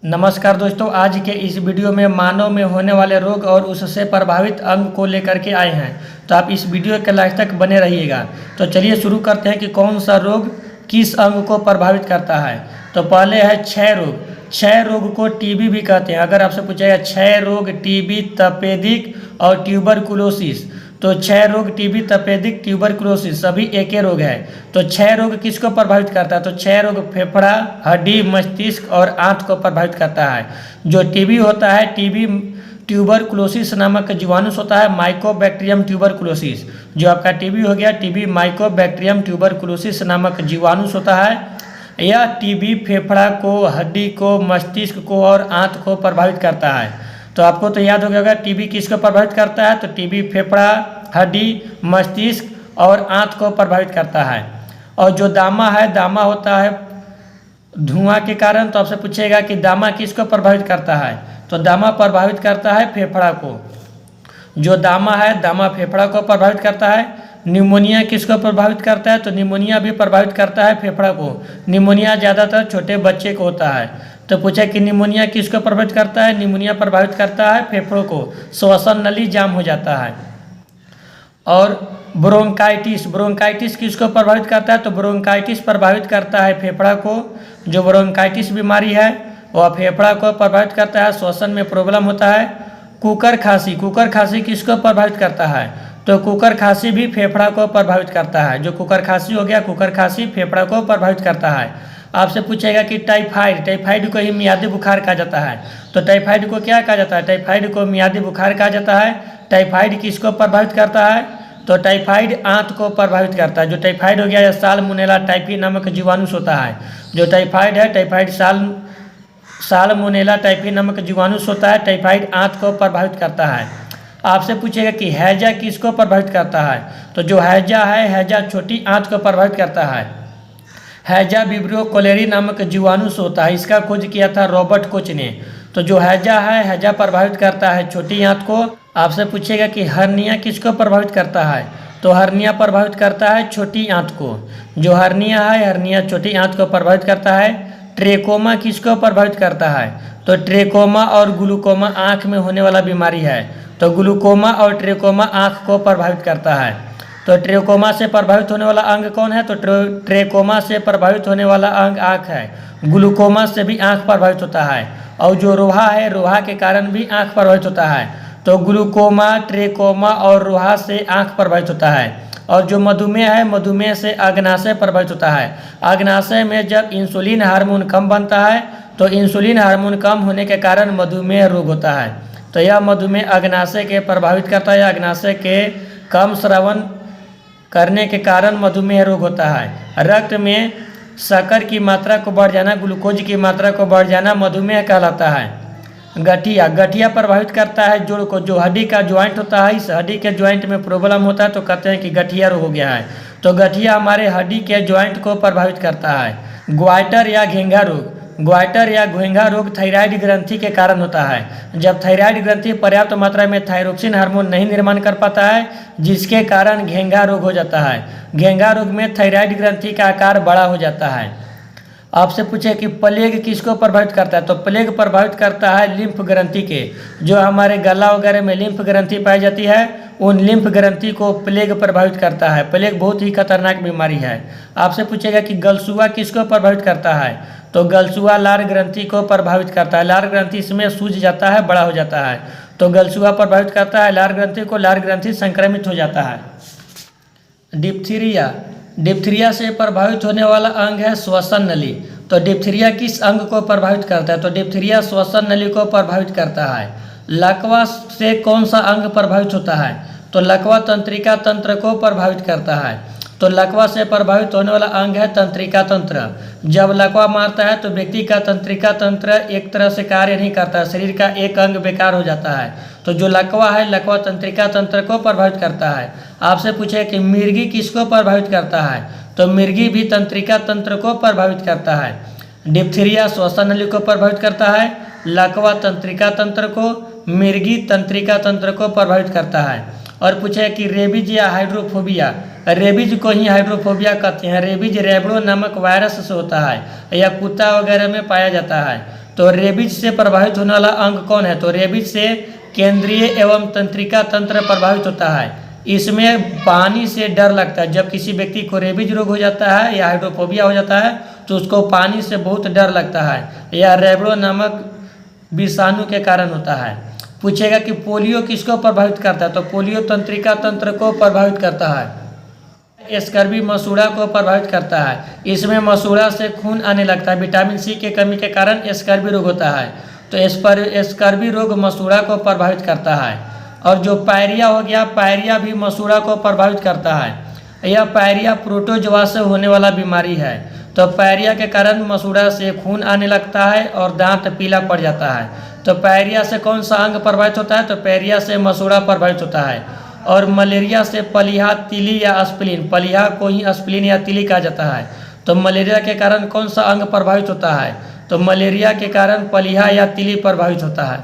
नमस्कार दोस्तों, आज के इस वीडियो में मानव में होने वाले रोग और उससे प्रभावित अंग को लेकर के आए हैं। तो आप इस वीडियो के लास्ट तक बने रहिएगा। तो चलिए शुरू करते हैं कि कौन सा रोग किस अंग को प्रभावित करता है। तो पहले है क्षय रोग। क्षय रोग को टीबी भी कहते हैं। अगर आपसे पूछेगा क्षय रोग, टीबी, तपेदिक और ट्यूबरकुलोसिस, तो क्षय रोग, टीबी, तपेदिक, ट्यूबरकुलोसिस सभी एक ही रोग है। तो क्षय रोग किसको प्रभावित करता है? तो क्षय रोग फेफड़ा, हड्डी, मस्तिष्क और आंत को प्रभावित करता है। जो टीबी होता है, टीबी ट्यूबरकुलोसिस नामक जीवाणु होता है, माइकोबैक्टीरियम ट्यूबरकुलोसिस। जो आपका टीबी हो गया, टीबी माइकोबैक्टीरियम ट्यूबरकुलोसिस नामक जीवाणु होता है। यह टीबी फेफड़ा को, हड्डी को, मस्तिष्क को और आंत को प्रभावित करता है। तो आपको तो याद हो गया टीबी किसको प्रभावित करता है। तो टीबी फेफड़ा, हड्डी, मस्तिष्क और आंत को प्रभावित करता है। और जो दामा है, दामा होता है धुआं के कारण। तो आपसे पूछेगा कि दामा किसको प्रभावित करता है। तो दामा प्रभावित करता है फेफड़ा को। जो दामा है, दामा फेफड़ा को प्रभावित करता है। निमोनिया किसको प्रभावित करता है? तो निमोनिया भी प्रभावित करता है फेफड़ा को। निमोनिया ज़्यादातर छोटे बच्चे को होता है। तो पूछा कि निमोनिया किसको प्रभावित करता है? निमोनिया प्रभावित करता है फेफड़ों को। श्वसन नली जाम हो जाता है। और ब्रोंकाइटिस, ब्रोंकाइटिस किसको प्रभावित करता है? तो ब्रोंकाइटिस प्रभावित करता है फेफड़ा को। जो ब्रोंकाइटिस बीमारी है वह फेफड़ा को प्रभावित करता है, श्वसन में प्रॉब्लम होता है। कुकर खांसी, कुकर खांसी किसको प्रभावित करता है? तो कुकर खांसी भी फेफड़ा को प्रभावित करता है। जो कुकर खांसी हो गया, कुकर खांसी फेफड़ा को प्रभावित करता है। आपसे पूछेगा कि टाइफाइड, टाइफाइड को ही मियादी बुखार कहा जाता है। तो टाइफाइड को क्या कहा जाता है? टाइफाइड को मियादी बुखार कहा जाता है। टाइफाइड किसको प्रभावित करता है? तो टाइफाइड आंत को प्रभावित करता है। जो टाइफाइड हो गया, यह साल्मोनेला टाइफी नामक जीवाणु होता है। जो टाइफाइड है, टाइफाइड साल्मोनेला टाइफी नामक जीवाणु होता है। टाइफाइड आंत को प्रभावित करता है। आपसे पूछेगा कि हैजा किसको प्रभावित करता है? तो जो हैजा है, हैजा छोटी आंत को प्रभावित करता है। हैजा विब्रियो कोलेरी नामक जीवाणु होता है। इसका खोज किया था रॉबर्ट कोच ने। तो जो हैजा है, हैजा प्रभावित करता है छोटी आंत को। आपसे पूछेगा कि हर्निया किसको प्रभावित करता है? तो हर्निया प्रभावित करता है छोटी आंत को। जो हर्निया है, हर्निया छोटी आंत को प्रभावित करता है। ट्रेकोमा किसको प्रभावित करता है? तो ट्रेकोमा और ग्लूकोमा आँख में होने वाला बीमारी है। तो ग्लूकोमा और ट्रेकोमा आँख को प्रभावित करता है। तो ट्रेकोमा से प्रभावित होने वाला अंग कौन है? तो ट्रेकोमा से प्रभावित होने वाला अंग आँख है। ग्लूकोमा से भी आँख प्रभावित होता है। और जो रोहा है, रोहा के कारण भी आँख प्रभावित होता है। तो ग्लूकोमा, ट्रेकोमा और रोहा से आँख प्रभावित होता है। और जो मधुमेह है, मधुमेह से अग्नाशय प्रभावित होता है। अग्नाशय में जब इंसुलिन हार्मोन कम बनता है, तो इंसुलिन हार्मोन कम होने के कारण मधुमेह रोग होता है। तो यह मधुमेह अग्नाशय के प्रभावित करता है। अग्नाशय के कम स्रावन करने के कारण मधुमेह रोग होता है। रक्त में शक्कर की मात्रा को बढ़ जाना, ग्लूकोज की मात्रा को बढ़ जाना मधुमेह कहलाता है। गठिया, गठिया प्रभावित करता है जोड़ को। जो हड्डी का ज्वाइंट होता है, इस हड्डी के ज्वाइंट में प्रॉब्लम होता है तो कहते हैं कि गठिया रोग हो गया है। तो गठिया हमारे हड्डी के ज्वाइंट को प्रभावित करता है। ग्वाइटर या घेंघा रोग, ग्वाइटर या घेंघा रोग थायराइड ग्रंथि के कारण होता है। जब थायराइड ग्रंथि पर्याप्त मात्रा में थायरोक्सिन हार्मोन नहीं निर्माण कर पाता है, जिसके कारण घेंघा रोग हो जाता है। घेंघा रोग में थायराइड ग्रंथि का आकार बड़ा हो जाता है। आपसे पूछे कि प्लेग किसको प्रभावित करता है? तो प्लेग प्रभावित करता है लिम्फ ग्रंथि के। जो हमारे गला वगैरह में लिम्फ ग्रंथि पाई जाती है, उन लिम्फ ग्रंथि को प्लेग प्रभावित करता है। प्लेग बहुत ही खतरनाक बीमारी है। आपसे पूछेगा कि गलसुआ किसको प्रभावित करता है? तो गलसुआ लार ग्रंथि को प्रभावित करता है। लार ग्रंथि इसमें सूज जाता है, बड़ा हो जाता है। तो गलसुआ प्रभावित करता है लार ग्रंथि को। लार ग्रंथि संक्रमित हो जाता है। डिप्थीरिया, डिप्थीरिया से प्रभावित होने वाला अंग है श्वसन नली। तो डिप्थीरिया किस अंग को प्रभावित करता है? तो डिप्थीरिया श्वसन नली को प्रभावित करता है। लकवा से कौन सा अंग प्रभावित होता है? तो लकवा तंत्रिका तंत्र को प्रभावित करता है। तो लकवा से प्रभावित होने वाला अंग है तंत्रिका तंत्र। जब लकवा मारता है तो व्यक्ति का तंत्रिका तंत्र एक तरह से कार्य नहीं करता, शरीर का एक अंग बेकार हो जाता है। तो जो लकवा है, लकवा तंत्रिका तंत्र को प्रभावित करता है। आपसे पूछे कि मिर्गी किसको प्रभावित करता है? तो मिर्गी भी तंत्रिका तंत्र को प्रभावित करता है। डिप्थीरिया श्वसन नली को प्रभावित करता है, लकवा तंत्रिका तंत्र को, मिर्गी तंत्रिका तंत्र को प्रभावित करता है। और पूछे कि रेबीज या हाइड्रोफोबिया, रेबीज को ही हाइड्रोफोबिया कहते हैं। रेबीज रेबड़ो नामक वायरस से होता है या कुत्ता वगैरह में पाया जाता है। तो रेबीज से प्रभावित होने वाला अंग कौन है? तो रेबीज से केंद्रीय एवं तंत्रिका तंत्र प्रभावित होता है। इसमें पानी से डर लगता है। जब किसी व्यक्ति को रेबीज रोग हो जाता है या हाइड्रोफोबिया हो जाता है तो उसको पानी से बहुत डर लगता है, या रेबडो नामक विषाणु के कारण होता है। पूछेगा कि पोलियो किसको प्रभावित करता है? तो पोलियो तंत्रिका तंत्र को प्रभावित करता है। स्कर्वी मसूड़ा को प्रभावित करता है। इसमें मसूड़ा से खून आने लगता है। विटामिन सी की कमी के कारण स्कर्वी रोग होता है। तो स्कर्वी रोग मसूड़ा को प्रभावित करता है। और जो पायरिया हो गया, पायरिया भी मसूड़ा को प्रभावित करता है। यह पायरिया प्रोटोजोआ से होने वाला बीमारी है। तो पायरिया के कारण मसूड़ा से खून आने लगता है और दांत पीला पड़ जाता है। तो पायरिया से कौन सा अंग प्रभावित होता है? तो पायरिया से मसूड़ा प्रभावित होता है। और मलेरिया से पलिहा, तिली या स्प्लीन, पलिहा को ही स्प्लीन या तिली कहा जाता है। तो मलेरिया के कारण कौन सा अंग प्रभावित होता है? तो मलेरिया के कारण पलिहा या तिली प्रभावित होता है।